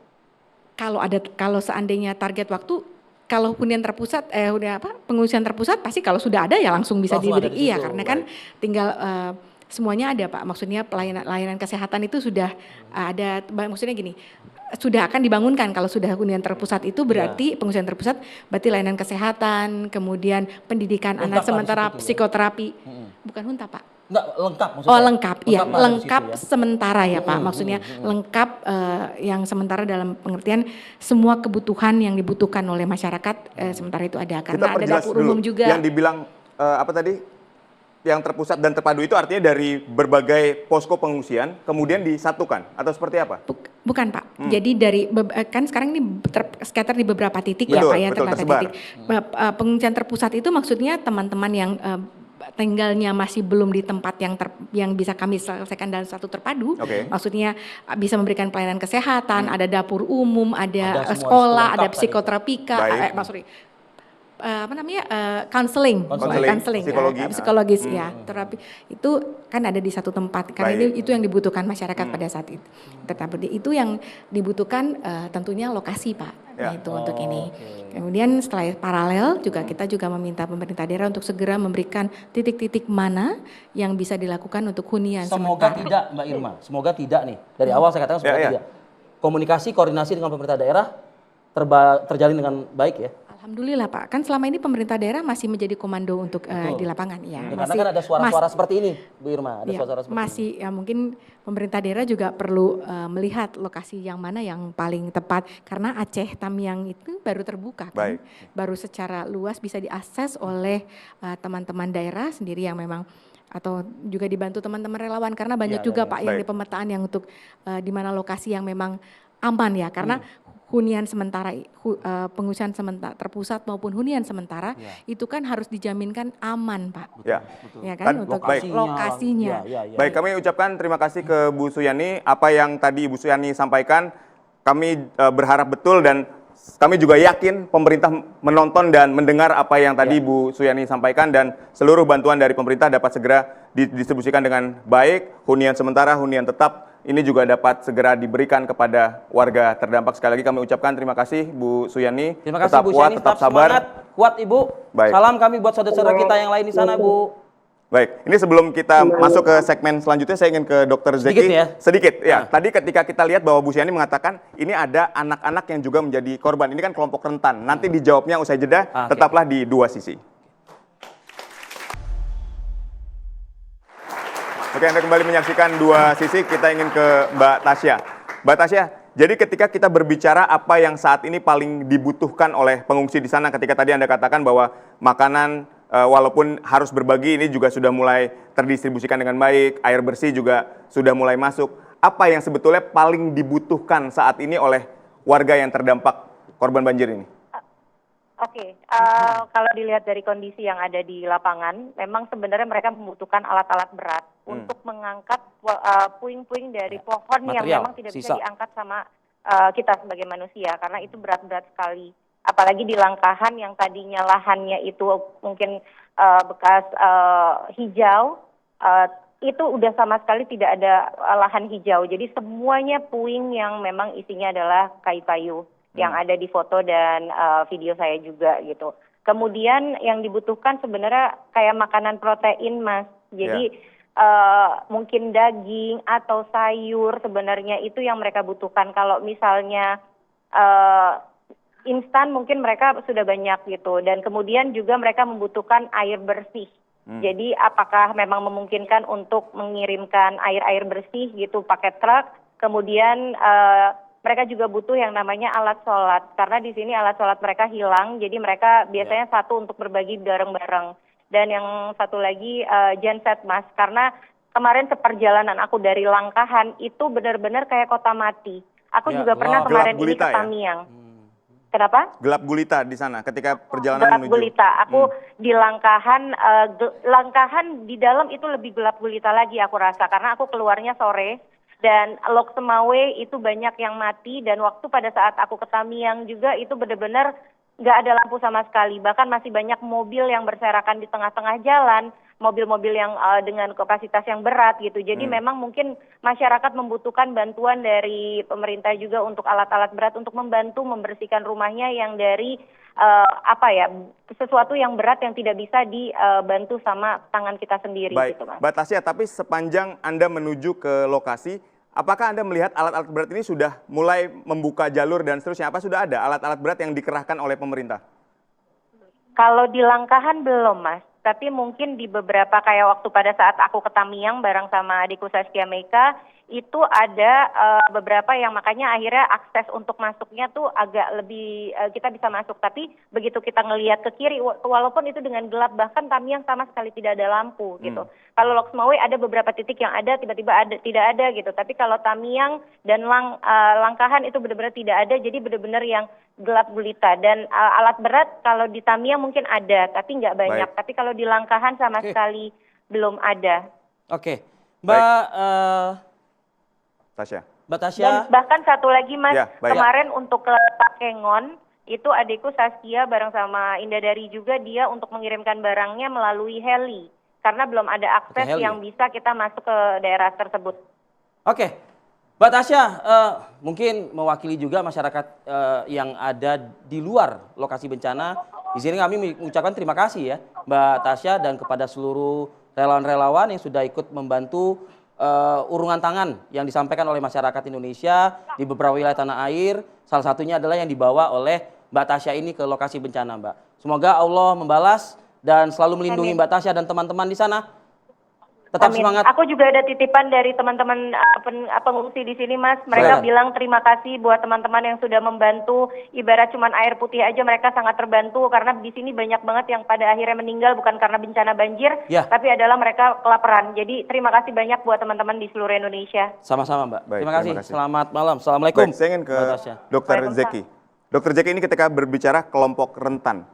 Kalau seandainya target waktu, kalau hunian terpusat pengungsian terpusat pasti kalau sudah ada ya langsung bisa Langsung ada diberi. di Iya, situ, karena kan tinggal semuanya ada Pak. Maksudnya layanan kesehatan itu sudah ada, maksudnya gini, sudah akan dibangunkan. Kalau sudah hunian terpusat itu berarti pengungsian terpusat berarti layanan kesehatan, kemudian pendidikan Lengkap anak lah sementara di situ, psikoterapi. Bukan hunta Pak. Enggak, lengkap maksudnya. Oh lengkap, iya Lengkap ada di lengkap situ ya. sementara ya Pak. Maksudnya lengkap yang sementara dalam pengertian semua kebutuhan yang dibutuhkan oleh masyarakat sementara itu ada. Kita Karena ada perjelas dapur umum dulu. juga. Yang dibilang apa tadi? yang terpusat dan terpadu itu artinya dari berbagai posko pengungsian kemudian disatukan atau seperti apa? Bukan Pak, jadi dari kan sekarang ini scatter di beberapa titik ya Pak ya, betul, tersebar titik. Pengungsian terpusat itu maksudnya teman-teman yang tinggalnya masih belum di tempat yang bisa kami selesaikan dalam satu terpadu. Maksudnya bisa memberikan pelayanan kesehatan, ada dapur umum, ada sekolah, ada psikoterapika, counseling, psikologis ya, terapi itu kan ada di satu tempat karena itu yang dibutuhkan masyarakat pada saat itu. Tetapi itu yang dibutuhkan tentunya lokasi Pak, itu untuk ini. Kemudian setelah paralel juga kita juga meminta pemerintah daerah untuk segera memberikan titik-titik mana yang bisa dilakukan untuk hunian. Semoga tidak Mbak Irma, semoga tidak nih. Dari awal saya katakan semoga tidak. Komunikasi, koordinasi dengan pemerintah daerah terjalin dengan baik ya. Alhamdulillah Pak, kan selama ini pemerintah daerah masih menjadi komando untuk di lapangan ya. Karena kan ada suara-suara seperti ini, Bu Irma. Ada suara-suara seperti masih ini. Ya mungkin pemerintah daerah juga perlu melihat lokasi yang mana yang paling tepat. Karena Aceh Tamiang itu baru terbuka kan, baru secara luas bisa diakses oleh teman-teman daerah sendiri yang memang atau juga dibantu teman-teman relawan. Karena banyak juga Pak yang di pemetaan yang untuk di mana lokasi yang memang aman ya. Karena hunian sementara, pengungsian sementara terpusat maupun hunian sementara itu kan harus dijaminkan aman Pak. Ya kan untuk lokasinya. Baik, kami ucapkan terima kasih ke Bu Suyani. Apa yang tadi Ibu Suyani sampaikan, kami berharap betul dan kami juga yakin pemerintah menonton dan mendengar apa yang tadi Bu Suyani sampaikan dan seluruh bantuan dari pemerintah dapat segera didistribusikan dengan baik, hunian sementara, hunian tetap. Ini juga dapat segera diberikan kepada warga terdampak. Sekali lagi kami ucapkan terima kasih Bu Suyani. Terima kasih Bu Suyani, tetap sabar. Semangat, kuat Ibu. Salam kami buat saudara-saudara kita yang lain di sana Bu. Baik, ini sebelum kita masuk ke segmen selanjutnya, saya ingin ke Dr. Zeki. Sedikit ya. Tadi ketika kita lihat bahwa Bu Suyani mengatakan ini ada anak-anak yang juga menjadi korban. Ini kan kelompok rentan. Nanti dijawabnya usai jeda, tetaplah di Dua Sisi. Oke, Anda kembali menyaksikan Dua Sisi. Kita ingin ke Mbak Tasya. Mbak Tasya, jadi ketika kita berbicara apa yang saat ini paling dibutuhkan oleh pengungsi di sana, ketika tadi Anda katakan bahwa makanan walaupun harus berbagi ini juga sudah mulai terdistribusikan dengan baik, air bersih juga sudah mulai masuk. Apa yang sebetulnya paling dibutuhkan saat ini oleh warga yang terdampak korban banjir ini? Kalau dilihat dari kondisi yang ada di lapangan, memang sebenarnya mereka membutuhkan alat-alat berat untuk mengangkat puing-puing dari pohon yang memang tidak bisa diangkat sama kita sebagai manusia, karena itu berat-berat sekali. Apalagi di Langkahan yang tadinya lahannya itu mungkin bekas hijau, itu udah sama sekali tidak ada lahan hijau. Jadi semuanya puing yang memang isinya adalah kayu-kayu yang ada di foto dan video saya juga gitu. Kemudian yang dibutuhkan sebenarnya kayak makanan protein Mas. Jadi mungkin daging atau sayur sebenarnya itu yang mereka butuhkan. Kalau misalnya instan mungkin mereka sudah banyak gitu. Dan kemudian juga mereka membutuhkan air bersih. Jadi apakah memang memungkinkan untuk mengirimkan air bersih gitu pakai truk. Kemudian mereka juga butuh yang namanya alat sholat, karena di sini alat sholat mereka hilang, jadi mereka biasanya satu untuk berbagi bareng-bareng. Dan yang satu lagi genset Mas, karena kemarin seperjalanan aku dari Langkahan itu benar-benar kayak kota mati. Aku juga pernah kemarin ini ke Tamiang. Kenapa? Gelap gulita di sana ketika perjalanan gelap menuju. Gulita. Aku di Langkahan, Langkahan di dalam itu lebih gelap gulita lagi aku rasa, karena aku keluarnya sore. Dan Lok Semawe itu banyak yang mati, dan waktu pada saat aku ke Tamiang juga itu benar-benar nggak ada lampu sama sekali. Bahkan masih banyak mobil yang berserakan di tengah-tengah jalan, mobil-mobil yang dengan kapasitas yang berat gitu. Jadi memang mungkin masyarakat membutuhkan bantuan dari pemerintah juga untuk alat-alat berat untuk membantu membersihkan rumahnya yang dari sesuatu yang berat yang tidak bisa dibantu sama tangan kita sendiri. Baik, gitu, Mas. Mbak Tasya, tapi sepanjang Anda menuju ke lokasi, apakah Anda melihat alat-alat berat ini sudah mulai membuka jalur dan seterusnya? Apa sudah ada alat-alat berat yang dikerahkan oleh pemerintah? Kalau di Langkahan belum, Mas. Tapi mungkin di beberapa kayak waktu pada saat aku ke Tamiang bareng sama adikku Saskia Meika, itu ada beberapa yang makanya akhirnya akses untuk masuknya tuh agak lebih kita bisa masuk, tapi begitu kita ngelihat ke kiri walaupun itu dengan gelap bahkan Tamiang sama sekali tidak ada lampu gitu. Kalau Loksmawe ada beberapa titik yang ada tiba-tiba ada tidak ada gitu, tapi kalau Tamiang dan Langkahan itu benar-benar tidak ada, jadi benar-benar yang gelap gulita. Dan alat berat kalau di Tamiang mungkin ada tapi nggak banyak, tapi kalau di Langkahan sama sekali belum ada. Oke, Mbak Tasya. Mbak Tasya. Dan bahkan satu lagi Mas, Ya, baik. kemarin untuk ke Takengon, itu adikku Saskia bareng sama Indah Dari juga dia untuk mengirimkan barangnya melalui heli. Karena belum ada akses heli. yang bisa kita masuk ke daerah tersebut. Oke, Mbak Tasya, mungkin mewakili juga masyarakat yang ada di luar lokasi bencana. Di sini kami mengucapkan terima kasih ya Mbak Tasya dan kepada seluruh relawan-relawan yang sudah ikut membantu urungan tangan yang disampaikan oleh masyarakat Indonesia di beberapa wilayah tanah air. Salah satunya adalah yang dibawa oleh Mbak Tasya ini ke lokasi bencana, Mbak. Semoga Allah membalas dan selalu melindungi Mbak Tasya dan teman-teman di sana. Tetap semangat. Aku juga ada titipan dari teman-teman pengungsi di sini, Mas. Mereka bilang terima kasih buat teman-teman yang sudah membantu. Ibarat cuman air putih aja mereka sangat terbantu karena di sini banyak banget yang pada akhirnya meninggal bukan karena bencana banjir, tapi adalah mereka kelaparan. Jadi terima kasih banyak buat teman-teman di seluruh Indonesia. Sama-sama, Mbak. Baik, terima kasih. terima kasih. Selamat malam. Assalamualaikum. Baik, saya ingin ke Dr. Zeki. Dr. Zeki ini ketika berbicara kelompok rentan.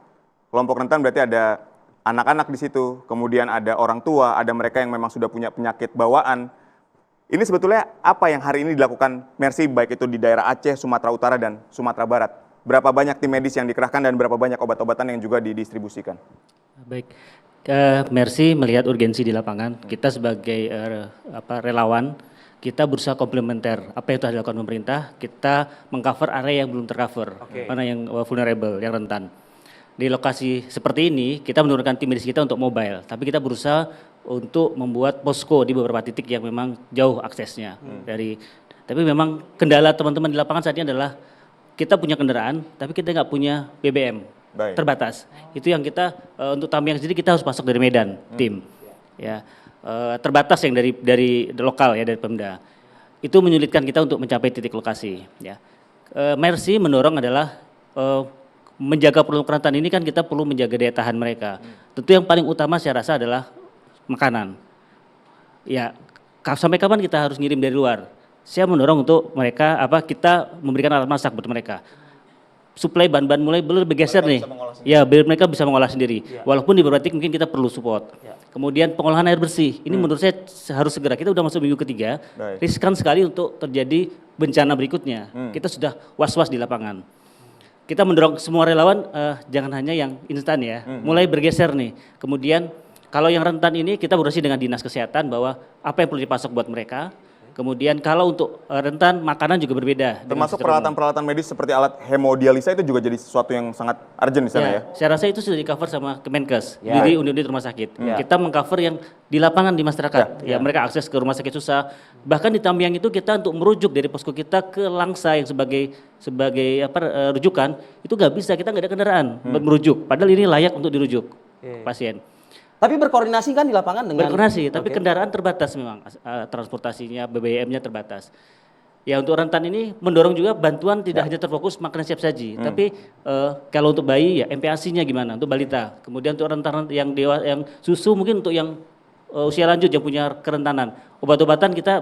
Kelompok rentan berarti ada anak-anak di situ, kemudian ada orang tua, ada mereka yang memang sudah punya penyakit bawaan. Ini sebetulnya apa yang hari ini dilakukan Mercy baik itu di daerah Aceh, Sumatera Utara dan Sumatera Barat? Berapa banyak tim medis yang dikerahkan dan berapa banyak obat-obatan yang juga didistribusikan? Baik, Mercy melihat urgensi di lapangan. Kita sebagai relawan, kita berusaha komplementer apa yang telah dilakukan pemerintah. Kita mengcover area yang belum tercover, mana yang vulnerable, yang rentan. Di lokasi seperti ini kita menurunkan tim medis kita untuk mobile, tapi kita berusaha untuk membuat posko di beberapa titik yang memang jauh aksesnya tapi memang kendala teman-teman di lapangan saat ini adalah kita punya kendaraan tapi kita nggak punya BBM. Terbatas. Itu yang kita untuk Tamiang sendiri kita harus masuk dari Medan tim ya, terbatas yang dari lokal ya, dari Pemda. Itu menyulitkan kita untuk mencapai titik lokasi ya. Mercy mendorong adalah menjaga produk rentan ini kan kita perlu menjaga daya tahan mereka. Tentu yang paling utama saya rasa adalah makanan. Ya, sampai kapan kita harus ngirim dari luar? Saya mendorong untuk mereka kita memberikan alat masak buat mereka. Suplai bahan-bahan mulai bergeser nih. Ya, biar mereka bisa mengolah sendiri. Walaupun di beberapa titik mungkin kita perlu support. Kemudian pengolahan air bersih. Ini menurut saya harus segera. Kita udah masuk minggu ketiga. Riskan sekali untuk terjadi bencana berikutnya. Kita sudah was-was di lapangan. Kita mendorong semua relawan jangan hanya yang instan ya, mulai bergeser nih. Kemudian kalau yang rentan ini kita berusaha dengan dinas kesehatan bahwa apa yang perlu dipasok buat mereka. Kemudian kalau untuk rentan makanan juga berbeda. Termasuk peralatan-peralatan medis seperti alat hemodialisa itu juga jadi sesuatu yang sangat urgent di sana ya? Saya rasa itu sudah di-cover sama Kemenkes, jadi unit-unit rumah sakit. Kita mengcover yang di lapangan di masyarakat. Mereka akses ke rumah sakit susah. Bahkan di Tamiang itu kita untuk merujuk dari posko kita ke Langsa yang sebagai rujukan, itu nggak bisa, kita nggak ada kendaraan buat merujuk. Padahal ini layak untuk dirujuk pasien. Tapi berkoordinasi kan di lapangan dengan... Berkoordinasi, tapi kendaraan terbatas memang, transportasinya, BBM-nya terbatas. Ya untuk rentan ini mendorong juga bantuan tidak hanya terfokus makanan siap saji, tapi kalau untuk bayi ya MPASI-nya gimana, untuk balita. Kemudian untuk rentan yang susu mungkin untuk yang usia lanjut yang punya kerentanan. Obat-obatan kita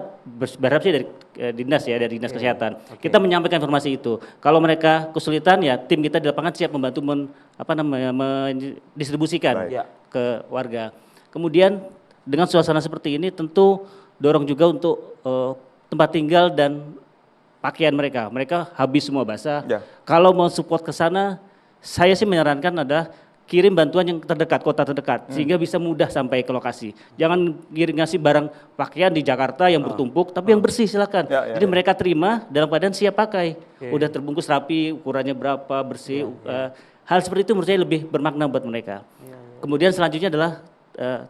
berharap sih dari dinas ya, dari dinas kesehatan. Kita menyampaikan informasi itu. Kalau mereka kesulitan ya tim kita di lapangan siap membantu mendistribusikan ke warga. Kemudian dengan suasana seperti ini tentu dorong juga untuk tempat tinggal dan pakaian mereka. Mereka habis semua basah. Kalau mau support ke sana, saya sih menyarankan adalah kirim bantuan yang terdekat, kota terdekat, sehingga bisa mudah sampai ke lokasi. Jangan ngasih barang pakaian di Jakarta yang bertumpuk, tapi yang bersih silakan. Jadi mereka terima dalam keadaan siap pakai. Udah terbungkus rapi, ukurannya berapa, bersih. Hal seperti itu menurut saya lebih bermakna buat mereka. Kemudian selanjutnya adalah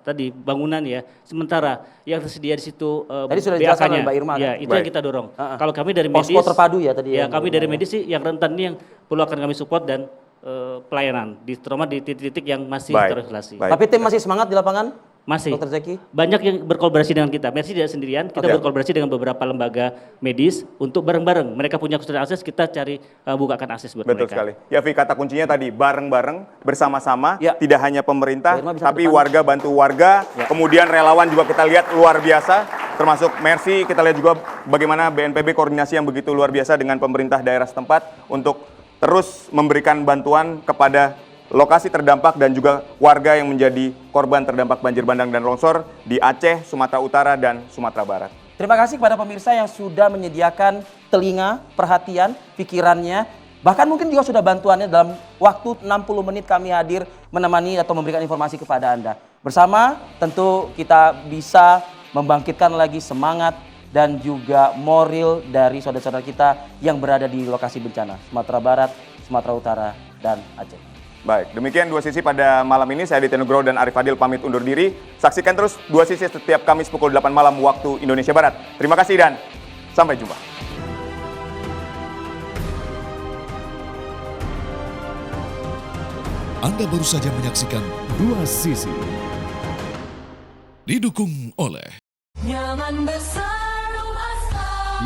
tadi bangunan ya, sementara yang tersedia di situ tadi sudah dijelaskan oleh Mbak Irma. Ya, itu yang kita dorong. Kalau kami dari medis, posko terpadu ya tadi. Ya, kami dari medis sih yang rentan ini yang perlu akan kami support dan pelayanan terutama di titik-titik yang masih terisolasi. Tapi tim masih semangat di lapangan? Masih. Dr. Zeki? Banyak yang berkolaborasi dengan kita. Mercy tidak sendirian, kita berkolaborasi dengan beberapa lembaga medis untuk bareng-bareng. Mereka punya kesulitan akses, kita cari bukakan akses buat Betul mereka. sekali. Ya Vi, kata kuncinya tadi bareng-bareng, bersama-sama, tidak hanya pemerintah, tapi warga bantu warga, kemudian relawan juga kita lihat luar biasa, termasuk Mercy, kita lihat juga bagaimana BNPB koordinasi yang begitu luar biasa dengan pemerintah daerah setempat untuk terus memberikan bantuan kepada lokasi terdampak dan juga warga yang menjadi korban terdampak banjir bandang dan longsor di Aceh, Sumatera Utara, dan Sumatera Barat. Terima kasih kepada pemirsa yang sudah menyediakan telinga, perhatian, pikirannya, bahkan mungkin juga sudah bantuannya dalam waktu 60 menit kami hadir menemani atau memberikan informasi kepada Anda. Bersama tentu kita bisa membangkitkan lagi semangat dan juga moral dari saudara-saudara kita yang berada di lokasi bencana, Sumatera Barat, Sumatera Utara, dan Aceh. Baik, demikian Dua Sisi pada malam ini. Saya Aditya Nugroho dan Arif Fadil pamit undur diri. Saksikan terus Dua Sisi setiap Kamis pukul 8 malam waktu Indonesia Barat. Terima kasih dan sampai jumpa. Anda baru saja menyaksikan Dua Sisi. Didukung oleh